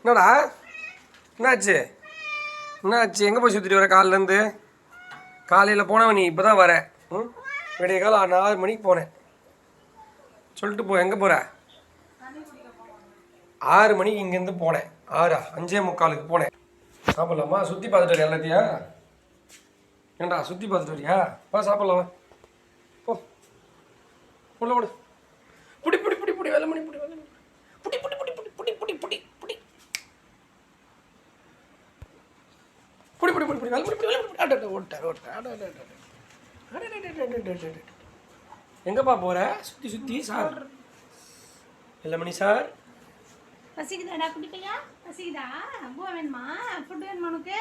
என்னடா என்னாச்சு என்னாச்சு? எங்கே போய் சுற்றிட்டு வர காலிலேருந்து? காலையில் போனவன் நீ இப்போ தான் வர. விடிய காலம் 4 மணிக்கு போனேன் சொல்லிட்டு போ. எங்கே போகிற? 6 மணிக்கு இங்கேருந்து போனேன். 5:45 போனேன். சாப்பிட்லாமா? சுற்றி பார்த்துட்டு வரியா எல்லாத்தையும்? ஏண்டா சுற்றி பார்த்துட்டு வரியா? வா சாப்பிட்லாம். போ உள்ள விடு. புடி புடி புடி புடி வேலை மணி புடி வேலை புடி புடி புடி புடி புடி புடி புடி புடி புடி புடி புடி புடி வேலை புடி வேலை புடி ஓட்டார் ஓட்டார். எங்கப்பா போற? சுற்றி சுற்றி சார் இல்லை மணி சார். பசிக்குதாடா குடிப்பையா? பசிக்குதா? பூ வேணுமா? ஃபுட் வேணுமா உனக்கு?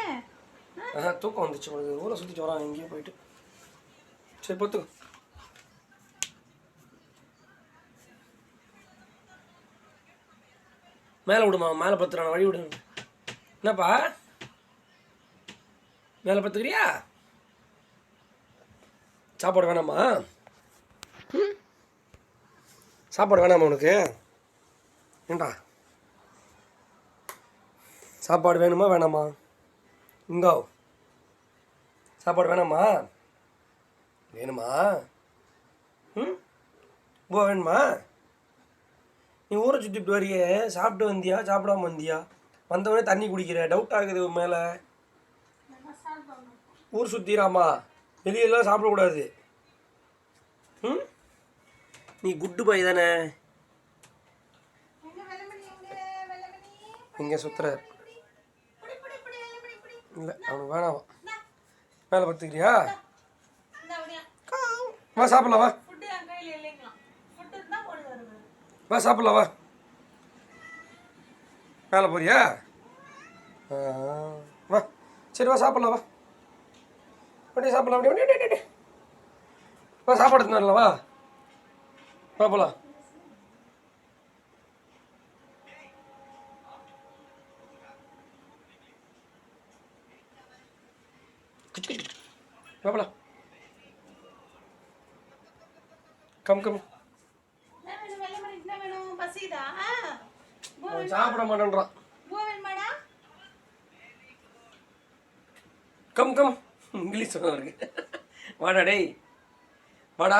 தூக்கம் வந்துச்சு உனக்கு. ஊரை சுற்றிட்டு வரான் எங்கேயோ போயிட்டு. சரி பொத்துக்கோ. மேலே விடுமா? மேலே பத்துறான வழி விடு. என்னப்பா மேலே பத்துக்கிறியா? சாப்பாடு வேணாமா? சாப்பாடு வேணாமா உனக்கு? ஏண்டா சாப்பாடு வேணுமா வேணாமா? இங்கோ சாப்பாடு வேணாமா? வேணுமா? பூவா வேணுமா? நீ ஊரை சுற்றிட்டு வரியே, சாப்பிட்டு வந்தியா சாப்பிடாம வந்தியா? வந்தவொடனே தண்ணி குடிக்கிற, டவுட் ஆகுது மேலே. ஊர் சுற்றிடாமா? வெளியெல்லாம் சாப்பிடக்கூடாது. நீ குட்டு பாய் தானே? இங்கே சுற்றுற இல்லை அவனுக்கு வேணாமா? மேலே பத்துக்கிறியா? வா சாப்பிட்லாம். வா வா சாப்பிட்லாம். வா மேலே போறியா? வா சரி வா சாப்பிட்லாம். வா அப்படியே சாப்பிட்லாம். அப்படியே வா சாப்பாடு எடுத்துன்னு வா வா போகலாம். வா போகலாம். Come come. சாப்பிட மாட்டேன்றான். Come come. இங்கிலீஷ் சொல்ல இருக்கு. வாடா டேய் வாடா.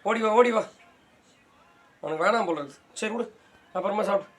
ஓடி வா ஓடி வா. உனக்கு வேணாம் போல இருக்கு. சரி விடு, அப்புறமா சாப்பிடு.